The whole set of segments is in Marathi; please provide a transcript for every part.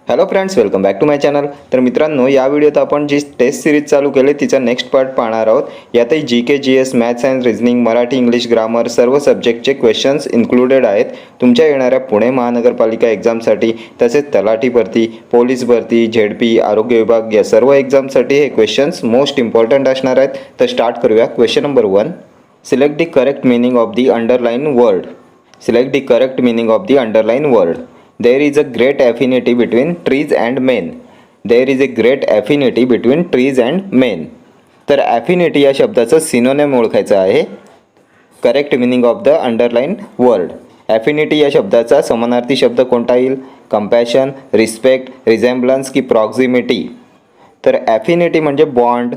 Hello friends, welcome back to my channel. तर मित्रांनो, या व्हिडिओत आपण जी टेस्ट सिरीज चालू केली तिचा नेक्स्ट पार्ट पाहणार आहोत. यातही G K G S, maths and reasoning, Marathi, English, grammar सर्व सब्जेक्टचे क्वेश्चन्स इन्क्लुडेड आहेत. तुमच्या येणाऱ्या पुणे महानगरपालिका एक्झामसाठी, तसेच तलाठी भरती, पोलीस भरती, झेडपी, आरोग्य विभाग या सर्व एक्झामसाठी हे क्वेश्चन्स मोस्ट इम्पॉर्टंट असणार आहेत. तर स्टार्ट करूया. Question number 1. Select the correct meaning of the underline word. Select the correct meaning of the underline word. There is a great affinity between trees and men. There is a great affinity between trees and men. तर affinity या शब्दाचं सिनोनिम ओळखायचं आहे. Correct meaning of the underline word. affinity या शब्दाचा समानार्थी शब्द कोणता येईल? कंपॅशन, रिस्पेक्ट, रिझेम्बलन्स की प्रॉक्झिमिटी. तर affinity म्हणजे बॉन्ड,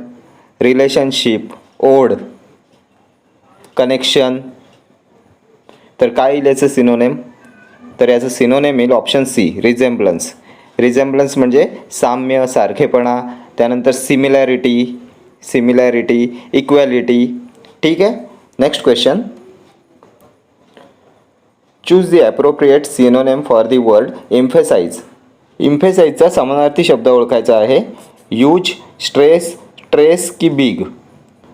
रिलेशनशिप, ओढ, कनेक्शन. तर काय येईल याचं सिनोनिम? तर याचं सिनोनिम येईल ऑप्शन सी, रिझेम्बलन्स. रिझेम्बलन्स म्हणजे साम्य, सारखेपणा. त्यानंतर सिमिलॅरिटी, इक्वॅलिटी. ठीक आहे. Next question. Choose the appropriate synonym for the word emphasise. एम्फेसाइजचा समानार्थी शब्द ओळखायचा आहे. यूज, स्ट्रेस, ट्रेस की बिग.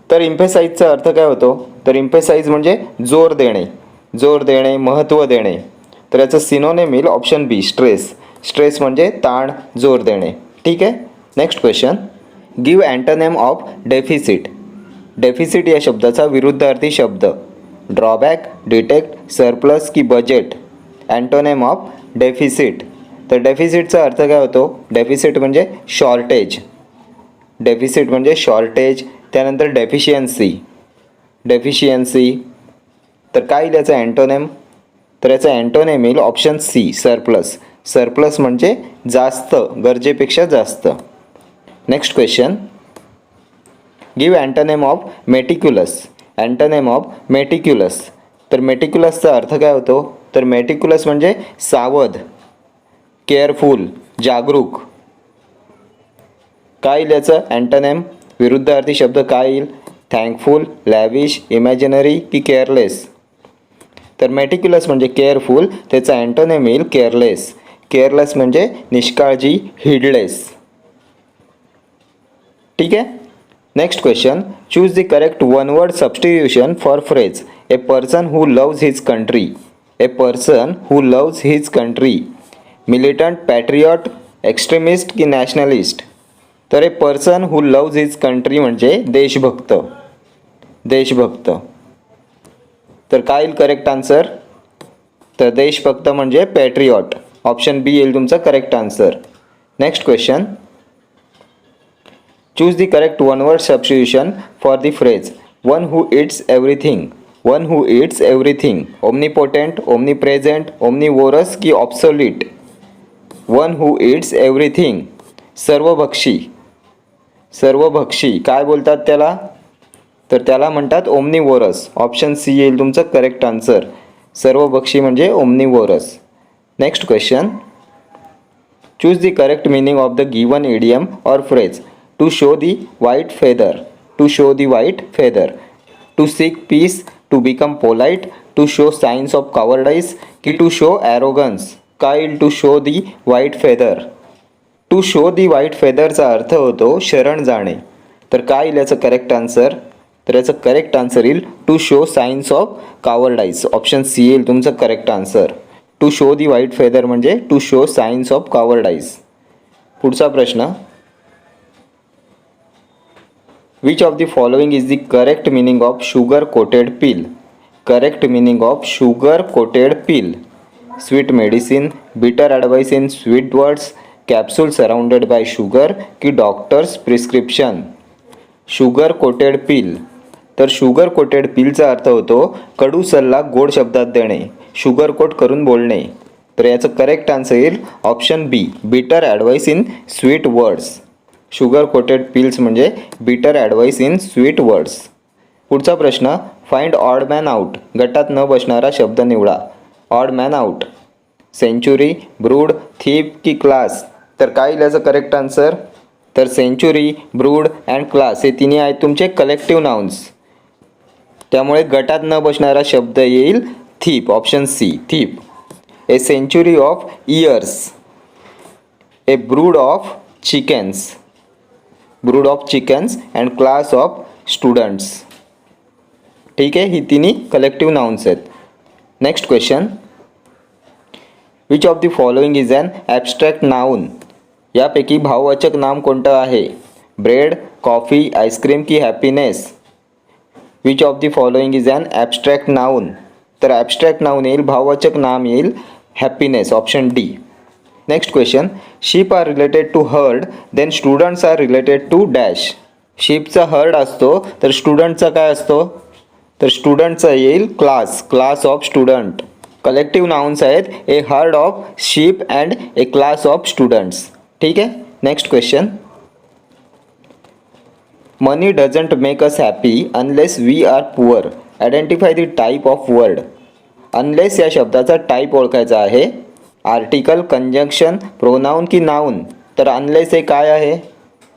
तर एम्फेसाइजचा अर्थ काय होतो? तर एम्फेसाइज म्हणजे जोर देणे, महत्त्व देणे. तर याचं सिनोनिम येईल ऑप्शन बी, स्ट्रेस. स्ट्रेस म्हणजे ताण, जोर देणे. ठीक आहे. Next question. Give antonym of deficit. Deficit या शब्दाचा विरुद्धार्थी शब्द. ड्रॉबॅक, डिटेक्ट, सरप्लस की बजेट. Antonym of deficit. तर डेफिसिटचा अर्थ काय होतो? डेफिसिट म्हणजे शॉर्टेज. त्यानंतर डेफिशियन्सी. तर काय येईल याचं अँटोनिम? तर याचा अँटोनिम येईल ऑप्शन सी, सरप्लस. सरप्लस म्हणजे जास्त, गरजेपेक्षा जास्त. Next question. Give antonym of meticulous. तर मेटिक्युलसचा अर्थ काय होतो? तर मेटिक्युलस म्हणजे सावध, केअरफुल, जागरूक. काय येईल याचं अँटोनिम? विरुद्धार्थी शब्द काय येईल? थँकफुल, लॅविश, इमॅजिनरी की केअरलेस. तर मेटिक्युलस म्हणजे केअरफुल, त्याचा अँटोनिम येईल केअरलेस. केअरलेस म्हणजे निष्काळजी, हिडलेस. ठीक आहे. Next question. Choose the correct one word substitution for phrase. A person who loves his country. Militant, patriot, extremist की नॅशनलिस्ट. तर a person who loves his country म्हणजे देशभक्त. तर काय येईल करेक्ट आन्सर? तर देशभक्त म्हणजे पॅट्रियॉट. ऑप्शन बी येईल तुमचा correct answer. Next question. Choose the correct one word substitution for the phrase one who eats everything. Omnipotent, omnipresent, omnivorous की absolute. One who eats everything, सर्वभक्षी. काय बोलतात त्याला? तर त्याला म्हणतात ओमनीवोरस. ऑप्शन सी येईल तुमचं करेक्ट आन्सर. सर्वभक्षी म्हणजे omnivorous. Next question. Choose the correct meaning of the given idiom or phrase. To show the white feather. To seek peace, to become polite, to show signs of cowardice की टू शो ॲरोगन्स. काय येईल to show the white feather? To show the white फेदरचा अर्थ होतो शरण जाणे. तर काय येईल याचं करेक्ट आन्सर? तर याचं करेक्ट आन्सर येईल to show signs of cowardice. Option C येईल तुमचं correct answer. To show the white feather म्हणजे to show signs of cowardice. पुढचा प्रश्न. Which of the following is the correct meaning of sugar coated pill. Correct meaning of sugar coated pill. Sweet medicine, bitter advice in sweet words, capsule surrounded by sugar की doctor's prescription. Sugar coated pill. तर शुगर कोटेड पिलचा अर्थ होतो कडू सल्ला गोड शब्दात देणे, शुगर कोट करून बोलणे. तर याचं करेक्ट आन्सर येईल option B, bitter advice in sweet words. Sugar coated pills म्हणजे bitter advice in sweet words. पुढचा प्रश्न. Find odd man out. गटात न बसणारा शब्द निवडा. Odd man out. Century, brood, thief की क्लास. तर काय येईल याचं करेक्ट आन्सर? तर सेंचुरी, ब्रूड अँड क्लास हे तिन्ही आहेत तुमचे कलेक्टिव्ह नाउन्स. त्यामुळे गटात न बसणारा शब्द येईल thief. Option C, thief. A century of years. A brood of chickens, brood of chickens and class of students. ठीक आहे, ही तिन्ही कलेक्टिव्ह नाउन्स आहेत. Next question, which of the following is an abstract noun. यापैकी भाववाचक नाम कोणतं आहे? ब्रेड, कॉफी, आईस्क्रीम की happiness. Which of the following is an abstract noun. तर ॲबस्ट्रॅक्ट नाउन येईल, भाववाचक नाम येईल happiness, option D. Next question, ship are related to herd then students are related to dash. शीपचा हर्ड असतो तर स्टुडंटचा काय असतो? तर स्टुडंटचा येईल class, class of student. Collective nouns आहेत a herd of sheep and a class of students. ठीक आहे. Next question, money doesn't make us happy unless we are poor. Identify the type of word. Unless या शब्दाचा टाईप ओळखायचा आहे. आर्टिकल, कंजंक्शन, प्रोनाऊन की नाऊन. तर अनलेस हे काय आहे?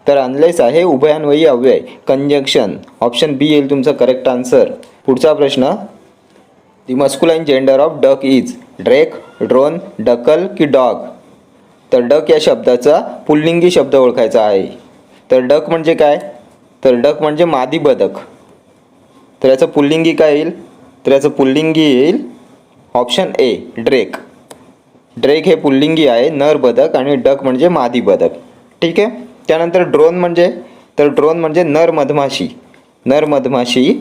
तर अनलेस आहे उभयान्वयी अव्यय, कंजंक्शन. ऑप्शन बी येईल तुमचा करेक्ट आन्सर. पुढचा प्रश्न, the masculine gender of duck is. Drake, drone, duckle की डॉग. तर डक या शब्दाचा पुल्लिंगी शब्द ओळखायचा आहे. तर डक म्हणजे काय? तर डक म्हणजे मादी बदक. तर याचं पुल्लिंगी काय येईल? तर याचं पुल्लिंगी येईल ऑप्शन ए, ड्रेक. ड्रेक हे पुल्लिंगी आहे, नर बदक, आणि डक म्हणजे मादी बदक. ठीक आहे. त्यानंतर ड्रोन म्हणजे, तर ड्रोन म्हणजे नर मधमाशी, नर मधमाशी.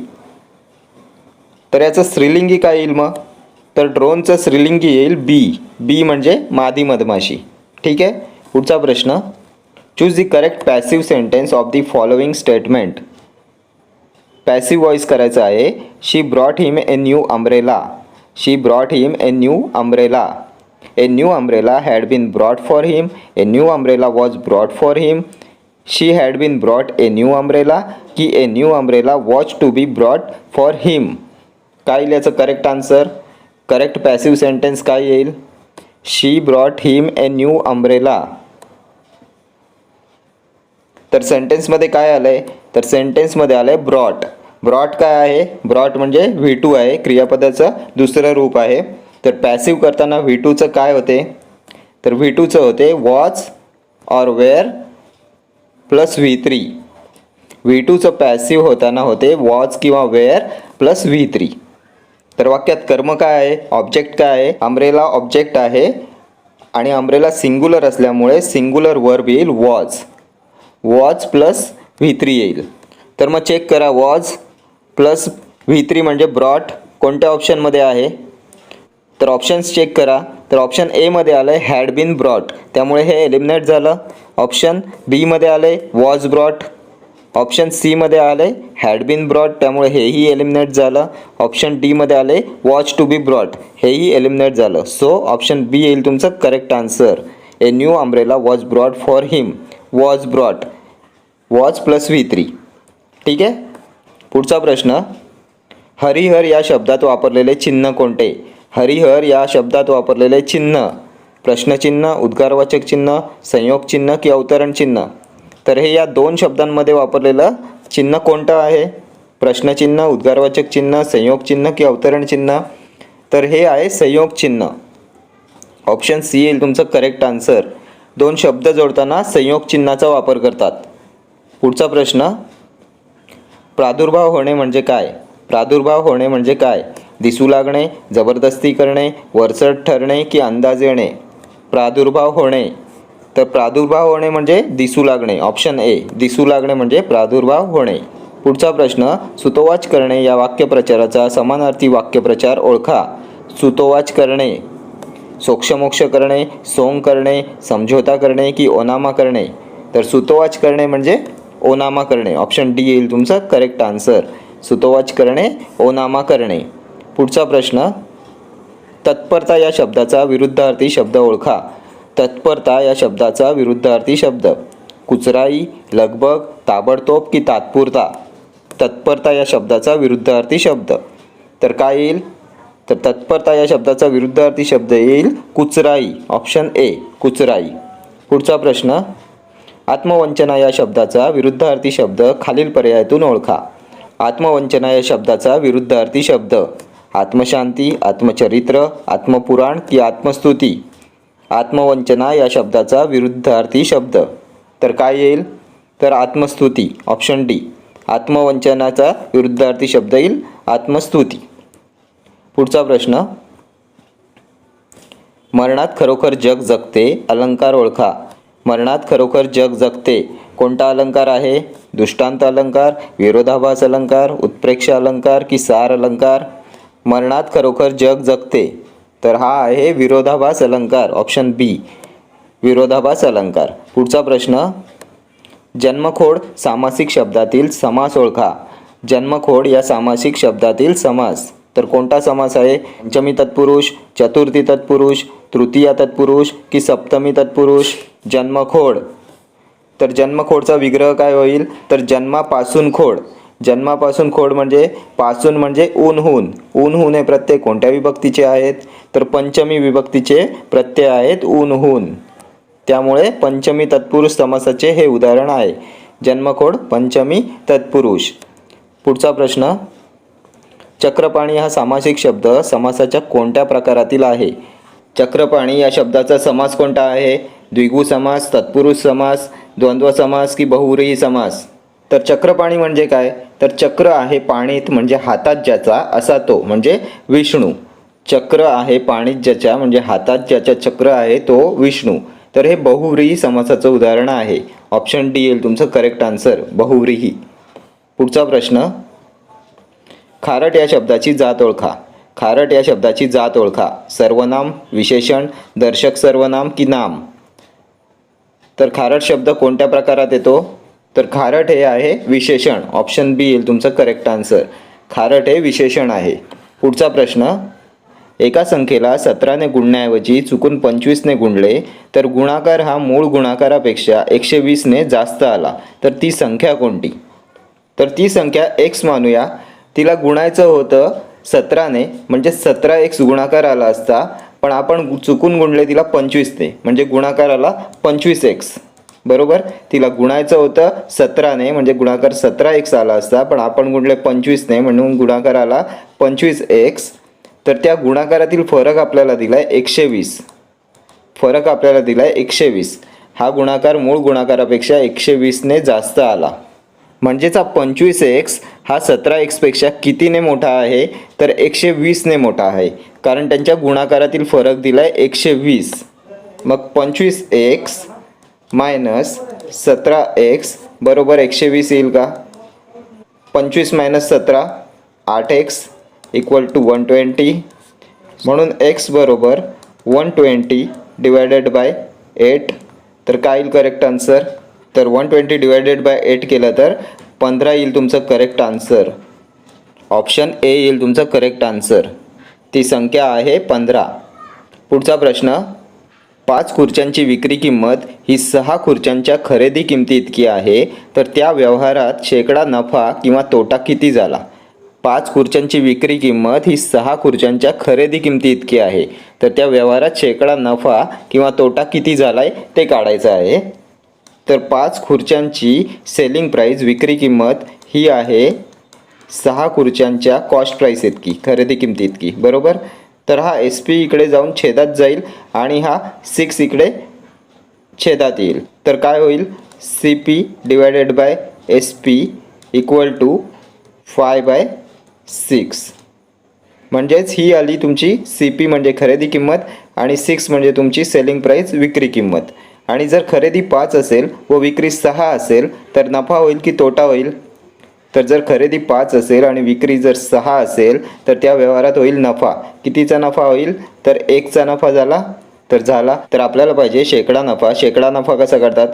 तर याचं स्त्रीलिंगी काय येईल मग? तर ड्रोनचं स्त्रीलिंगी येईल बी, बी म्हणजे मादी मधमाशी. ठीक आहे. पुढचा प्रश्न, choose the correct passive sentence of the following statement. Passive voice करायचं आहे. She brought him a new umbrella. She brought him a new umbrella. A new umbrella had been brought for him. A new umbrella was brought for him. She had been brought a new umbrella की a new umbrella was to be brought for him. काय येईल याचं correct answer? Correct passive sentence काय येईल? She brought him a new umbrella. तर सेंटेन्समध्ये काय आलंय? तर सेंटेन्समध्ये आलंय ब्रॉट. ब्रॉट काय आहे? ब्रॉट म्हणजे V2 आहे, क्रियापदाचं दुसरं रूप आहे. तर पॅसिव्ह करताना V2चं काय होते? तर V2चं होते was or were plus V3. V2चं पॅसिव्ह होताना होते वॉज किंवा वेअर प्लस V3. तर वाक्यात कर्म काय आहे? ऑब्जेक्ट काय आहे? अम्ब्रेला ऑब्जेक्ट आहे आणि अम्ब्रेला सिंग्युलर असल्यामुळे सिंग्युलर वर्ब येईल वॉज. वॉज प्लस V3 येईल. तर मग चेक करा, वॉज प्लस V3 म्हणजे ब्रॉट कोणत्या ऑप्शनमध्ये आहे? तर ऑप्शन्स चेक करा. तर ऑप्शन एमध्ये आलं आहे हॅड बीन ब्रॉट, त्यामुळे हे एलिमिनेट झालं. ऑप्शन बीमध्ये आलं आहे वॉज ब्रॉट. ऑप्शन सीमध्ये आलं आहे हॅड बीन ब्रॉट, त्यामुळे हेही एलिमिनेट झालं. ऑप्शन डीमध्ये आलं आहे वॉज टू बी ब्रॉट, हेही एलिमिनेट झालं. सो ऑप्शन बी येईल तुमचं correct answer. A new umbrella was brought for him. Was brought, was plus V3. ठीक आहे. पुढचा प्रश्न, हरिहर या शब्दात वापरलेले चिन्ह कोणते? हरिहर या शब्दात वापरलेले चिन्ह, प्रश्नचिन्ह, उद्गारवाचक चिन्ह, संयोग चिन्ह की अवतरण चिन्ह. तर हे या दोन शब्दांमध्ये वापरलेलं चिन्ह कोणतं आहे? प्रश्नचिन्ह, उद्गारवाचक चिन्ह, संयोग चिन्ह की अवतरण चिन्ह. तर हे आहे संयोग चिन्ह. ऑप्शन सी येईल तुमचं करेक्ट आन्सर. दोन शब्द जोडताना संयोग चिन्हाचा वापर करतात. पुढचा प्रश्न, प्रादुर्भाव होणे म्हणजे काय? प्रादुर्भाव होणे म्हणजे काय? दिसू लागणे, जबरदस्ती करणे, वरचढ ठरणे की अंदाज येणे. प्रादुर्भाव होणे, तर प्रादुर्भाव होणे म्हणजे दिसू लागणे. ऑप्शन ए, दिसू लागणे म्हणजे प्रादुर्भाव होणे. पुढचा प्रश्न, सुतोवाच करणे या वाक्यप्रचाराचा समानार्थी वाक्यप्रचार ओळखा. सुतोवाच करणे, सोक्षमोक्ष करणे, सोंग करणे, समझोता करणे की ओनामा करणे. तर सुतोवाच करणे म्हणजे ओनामा करणे. ऑप्शन डी येईल तुमचा करेक्ट आन्सर. सुतोवाच करणे, ओनामा करणे. पुढचा प्रश्न, तत्परता या शब्दाचा विरुद्धार्थी शब्द ओळखा. तत्परता या शब्दाचा विरुद्धार्थी शब्द, कुचराई, लगबग, ताबडतोब की तात्पुरता. तत्परता या शब्दाचा विरुद्धार्थी शब्द, तर काय येईल? तर तत्परता या शब्दाचा विरुद्धार्थी शब्द येईल कुचराई. ऑप्शन ए, कुचराई. पुढचा प्रश्न, आत्मवंचना या शब्दाचा विरुद्धार्थी शब्द खालील पर्यायातून ओळखा. आत्मवंचना या शब्दाचा विरुद्धार्थी शब्द, आत्मशांती, आत्मचरित्र, आत्मपुराण की आत्मस्तुती. आत्मवंचना या शब्दाचा विरुद्धार्थी शब्द. तर काय येईल? तर आत्मस्तुती. Option D. आत्मवंचनाचा विरुद्धार्थी शब्द येईल आत्मस्तुती. पुढचा प्रश्न. मरणात खरोखर जग जगते अलंकार ओळखा. मरणात खरोखर जग जगते कोणता अलंकार आहे? दृष्टांत अलंकार, विरोधाभास अलंकार, उत्प्रेक्ष अलंकार की सार अलंकार? मरणात खरोखर जग जगते तर हा आहे विरोधाभास अलंकार. ऑप्शन बी. विरोधाभास अलंकार. पुढचा प्रश्न. जन्मखोड सामासिक शब्दातील समास ओळखा. जन्मखोड या सामासिक शब्दातील समास तर कोणता समास आहे? पंचमी तत्पुरुष, चतुर्थी तत्पुरुष, तृतीया तत्पुरुष की सप्तमी तत्पुरुष? जन्मखोड. तर जन्मखोडचा विग्रह काय होईल? तर जन्मापासून खोड. जन्मापासून खोड म्हणजे पासून म्हणजे ऊनहून. ऊनहून हे प्रत्यय कोणत्या विभक्तीचे आहेत? तर पंचमी विभक्तीचे प्रत्यय आहेत ऊनहून. त्यामुळे पंचमी तत्पुरुष समासाचे हे उदाहरण आहे. जन्मखोड पंचमी तत्पुरुष. पुढचा प्रश्न. चक्रपाणी हा सामासिक शब्द समासाच्या कोणत्या प्रकारातील आहे? चक्रपाणी या शब्दाचा समास कोणता आहे? द्विगु समास, तत्पुरुष समास, द्वंद्व समास की बहुव्रीही समास? तर चक्रपाणी म्हणजे काय? तर चक्र आहे पाणीत म्हणजे हातात ज्याचा असा तो म्हणजे विष्णू. चक्र आहे पाणीत ज्याच्या म्हणजे हातात ज्याच्या चक्र आहे तो विष्णू. तर हे बहुव्रीही समासाचं उदाहरण आहे. ऑप्शन डी येईल तुमचं करेक्ट आन्सर, बहुव्रीही. पुढचा प्रश्न. खारट या शब्दाची जात ओळखा. खारट या शब्दाची जात ओळखा. सर्वनाम, विशेषण, दर्शक सर्वनाम की नाम? तर खारट शब्द कोणत्या प्रकारात येतो? तर खारट हे आहे विशेषण. ऑप्शन बी येईल तुमचं करेक्ट आन्सर. खारट हे विशेषण आहे. पुढचा प्रश्न. एका संख्येला 17ने गुणण्याऐवजी चुकून 25ने गुणले तर गुणाकार हा मूळ गुणाकारापेक्षा 120ने जास्त आला तर ती संख्या कोणती? तर ती संख्या x मानूया. तिला गुणायचं होतं 17ने म्हणजे 17x गुणाकार आला असता, पण आपण चुकून गुणले तिला 25ने म्हणजे गुणाकार आला 25x. बरोबर. तिला गुणायचं होतं 17ने म्हणजे गुणाकार 17x आला असता, पण आपण गुणले 25ने म्हणून गुणाकार आला 25x. तर त्या गुणाकारातील फरक आपल्याला दिलाय 120. फरक आपल्याला दिलाय 120. हा गुणाकार मूळ गुणाकारापेक्षा 120ने जास्त आला. म्हणजेच हा 25x हा 17x पेक्षा कितीने मोठा आहे? तर 120ने मोठा आहे, कारण त्यांच्या गुणाकारातील फरक दिलाय 120. मग 25x मायनस 17x बरोबर 120 येईल का? 25 मायनस 17 8x इक्वल टू 120. म्हणून x बरोबर 120 डिवायडेड बाय 8. तर काय येईल करेक्ट आन्सर? तर 120 डिवायडेड बाय 8 केलं तर 15 येईल तुमचं करेक्ट आन्सर. ऑप्शन ए येईल तुमचं करेक्ट आन्सर. ती संख्या आहे 15. पुढचा प्रश्न. 5 खुर्च्यांची विक्री किंमत ही 6 खुर्च्यांच्या खरेदी किमती इतकी आहे तर त्या व्यवहारात शेकडा नफा किंवा तोटा किती झाला? 5 खुर्च्यांची विक्री किंमत ही 6 खुर्च्यांच्या खरेदी किमती इतकी आहे तर त्या व्यवहारात शेकडा नफा किंवा तोटा किती झालाय ते काढायचं आहे. तर 5 खुर्च्यांची सेलिंग प्राईस विक्री किंमत ही आहे 6 खुर्च्यांच्या कॉस्ट प्राईस इतकी, खरेदी किमती इतकी. बरोबर. तर हा SP इकडे जाऊन छेदात जाईल आणि हा 6 इकडे छेदात येईल. तर काय होईल? CP divided by SP equal to 5/6. म्हणजेच ही आली तुमची CP म्हणजे खरेदी किंमत आणि 6 म्हणजे तुमची सेलिंग प्राईस विक्री किंमत. आणि जर खरेदी 5 असेल व विक्री 6 असेल तर नफा होईल की तोटा होईल? तर जर खरेदी 5 असेल आणि विक्री जर 6 असेल तर त्या व्यवहारात होईल नफा. कितीचा नफा होईल? तर 1चा नफा झाला तर झाला. तर आपल्याला पाहिजे शेकडा नफा. शेकडा नफा कसा करतात?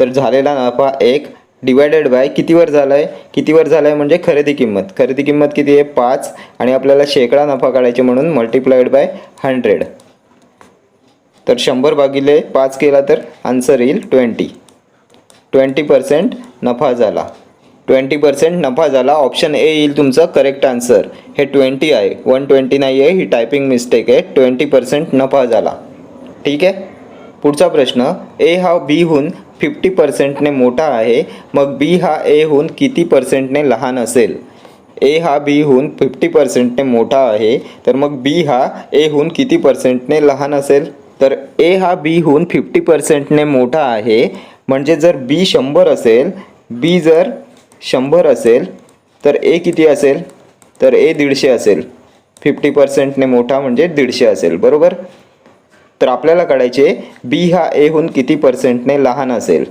तर झालेला नफा 1 डिवायडेड बाय कितीवर झालाय? कितीवर झालाय म्हणजे खरेदी किंमत. खरेदी किंमत किती आहे? 5 आणि आपल्याला शेकडा नफा काढायचे म्हणून मल्टिप्लाइड बाय 100. तर 100 भागिले 5 केला तर आन्सर येईल 20. 20% नफा झाला. 20% नफा झाला. ऑप्शन ए येईल तुमचं करेक्ट आन्सर. हे 20 आहे, 120 नाही आहे, ही टायपिंग मिस्टेक आहे. 20% नफा झाला. ठीक आहे. पुढचा प्रश्न. ए हा बीहून 50%ने मोठा आहे, मग बी हा एहून किती पर्सेंटने लहान असेल? ए हा बीहून 50%ने मोठा आहे तर मग बी हा एहून किती पर्सेंटने लहान असेल? तर ए हा बीहून 50%ने मोठा आहे. म्हणजे जर बी 100 असेल, बी जर 100 असेल तर ए किती असेल? तर ए 150 असेल. 50%ने मोठा म्हणजे 150 असेल, बरोबर. तर आपल्याला काढायचे बी हा एहून किती पर्सेंटने लहान असेल.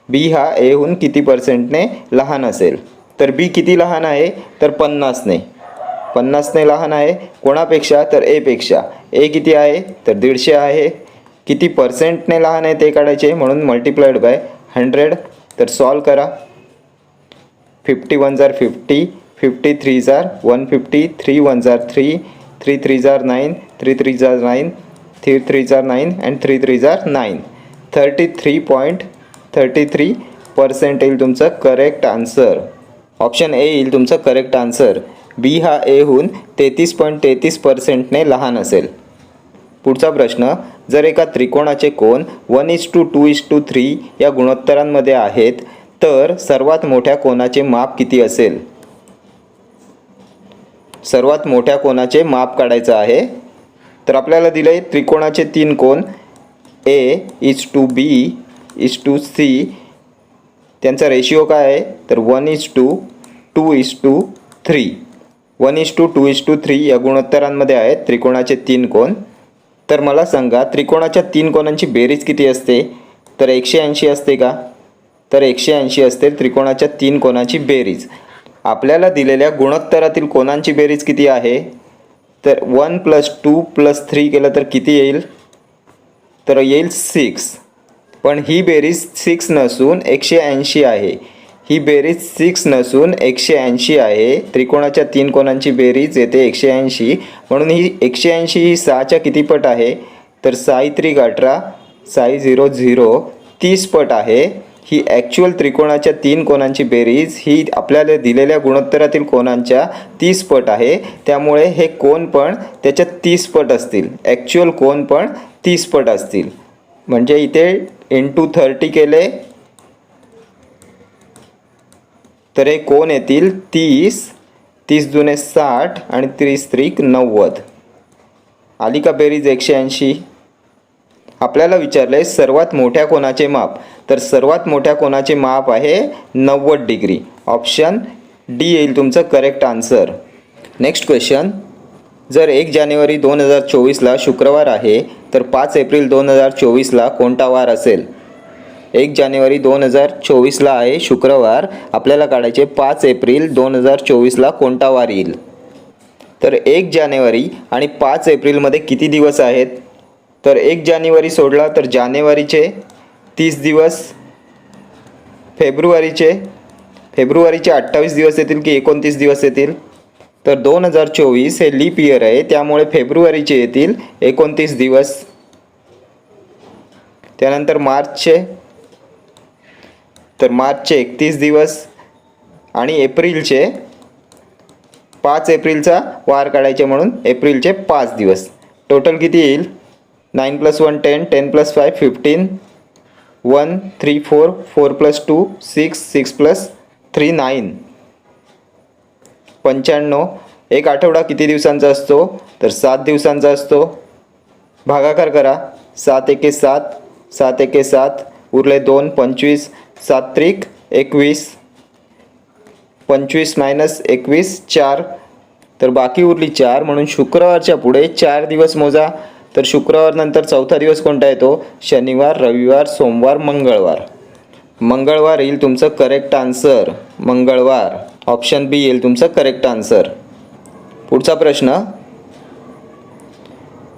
बी हा एहून किती पर्सेंटने लहान असेल. तर बी किती लहान आहे? तर 50ने. 50ने लहान आहे कोणापेक्षा? तर ए पेक्षा. ए किती आहे? तर 150 आहे. किती पर्सेंटने लहान आहे ते काढायचे, म्हणून मल्टिप्लाइड बाय 100. तर सॉल्व करा. 51 जार 50, 53 जार 150, 3 1 जार 3, 3 3 जार 9, 3 3 जार 9, 3 3 जार 9 अँड 3 3 जार 9. 33.33% येईल तुमचं करेक्ट आन्सर. ऑप्शन ए येईल तुमचं करेक्ट आन्सर. बी हा एहून 33.33%ने लहान असेल. पुढचा प्रश्न, जर एका त्रिकोणाचे कोन 1:2:3 या गुणोत्तरांमध्ये आहेत तर सर्वात मोठ्या कोनाचे माप किती असेल? सर्वात मोठ्या कोनाचे माप काढायचं आहे. तर आपल्याला दिले त्रिकोणाचे 3 कोन A:B:C. त्यांचा रेशिओ काय आहे? तर 1:2:3. 1:2:3 या गुणोत्तरांमध्ये आहेत त्रिकोणाचे 3 कोन. तर मला सांगा त्रिकोणाच्या 3 कोनांची बेरीज किती असते? तर 180 असते का? तर 180 असते त्रिकोणाच्या 3 कोनाची बेरीज. आपल्याला दिलेल्या गुणोत्तरातील कोनांची बेरीज किती आहे? तर 1 + 2 + 3 केलं तर किती येईल? तर येईल 6. पण ही बेरीज 6 नसून 180 आहे. ही बेरीज 6 नसून 180 आहे. त्रिकोणाच्या 3 कोनांची बेरीज येते 180. म्हणून ही 180 ही 6च्या किती पट आहे? तर 6 18, 6 0 0, 30 पट आहे. ही ॲक्च्युअल त्रिकोणाच्या 3 कोनांची बेरीज ही आपल्याला दिलेल्या गुणोत्तरातील कोनांच्या 30 पट आहे. त्यामुळे हे कोन पण त्याच्या 30 पट असतील. ॲक्च्युअल कोन पण 30 पट असतील. म्हणजे इथे इंटू 30 केले तर हे कोन येतील 30. 30 दुने 60 आणि 30 त्रिक 90. आली का बेरीज 180? आपल्याला विचारले सर्वात मोठ्या कोनाचे माप. तर सर्वात मोठ्या कोनाचे माप आहे 90 डिग्री. ऑप्शन डी येईल तुमचं करेक्ट आन्सर. नेक्स्ट क्वेश्चन, जर 1 जानेवारी 2024ला शुक्रवार आहे तर 5 एप्रिल 2024ला कोणता वार असेल? 1 जानेवारी 2024ला आहे शुक्रवार. आपल्याला काढायचे 5 एप्रिल 2024ला कोणता वार येईल? तर 1 जानेवारी आणि 5 एप्रिलमध्ये किती दिवस आहेत? तर 1 जानेवारी सोडला तर जानेवारीचे 30 दिवस, फेब्रुवारीचे 28 दिवस येतील की 29 दिवस येतील? तर 2024 हे लीप इयर आहे त्यामुळे फेब्रुवारीचे येतील 29 दिवस. त्यानंतर मार्चचे 31 दिवस आणि एप्रिलचे 5 एप्रिलचा वार काढायचे म्हणून एप्रिलचे 5 दिवस. टोटल किती येईल? 9 + 1 10, 10 + 5 15, 1 3 4, 4 + 2 6, 6 + 3 9. 95. एक आठवडा किती दिवसांचा असतो? तर 7 दिवसांचा असतो. भागाकार करा. 7 एके 7, 7 एके 7, उरले 2 25, 7 त्रिक 21, 25 - 21 4. तर बाकी उरली 4. म्हणून शुक्रवारच्या पुढे 4 दिवस मोजा. तर शुक्रवार नंतर चौथा दिवस कोणता येतो? शनिवार, रविवार, सोमवार, मंगळवार. मंगळवार येईल तुमचं करेक्ट आन्सर. मंगळवार. ऑप्शन बी येईल तुमचं करेक्ट आन्सर. पुढचा प्रश्न,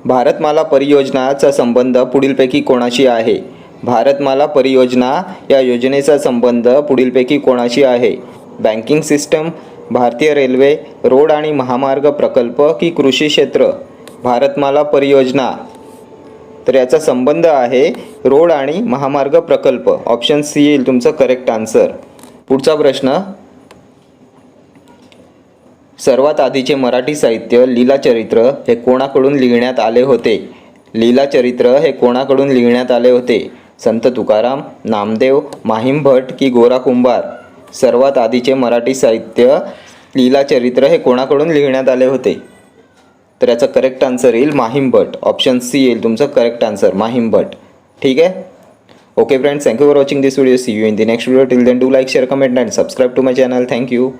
भारतमाला परियोजनाचा संबंध पुढीलपैकी कोणाशी आहे? भारतमाला परियोजना या योजनेचा संबंध पुढीलपैकी कोणाशी आहे? बँकिंग सिस्टम, भारतीय रेल्वे, रोड आणि महामार्ग प्रकल्प की कृषी क्षेत्र? भारतमाला परियोजना, तर याचा संबंध आहे रोड आणि महामार्ग प्रकल्प. ऑप्शन सी येईल तुमचं करेक्ट आन्सर. पुढचा प्रश्न, सर्वात आधीचे मराठी साहित्य लीलाचरित्र हे कोणाकडून लिहिण्यात आले होते? लीलाचरित्र हे कोणाकडून लिहिण्यात आले होते? संत तुकाराम, नामदेव, माहीम भट की गोरा कुंभार? सर्वात आधीचे मराठी साहित्य लीलाचरित्र हे कोणाकडून लिहिण्यात आले होते? तर याचा करेक्ट आन्सर येईल माहीम भट. ऑप्शन सी येईल तुमचं करेक्ट आन्सर, माहीम भट. ठीक आहे. Okay friends, thank you for watching this video. See you in the next video. Till then do like, share, comment and subscribe to my channel. Thank you.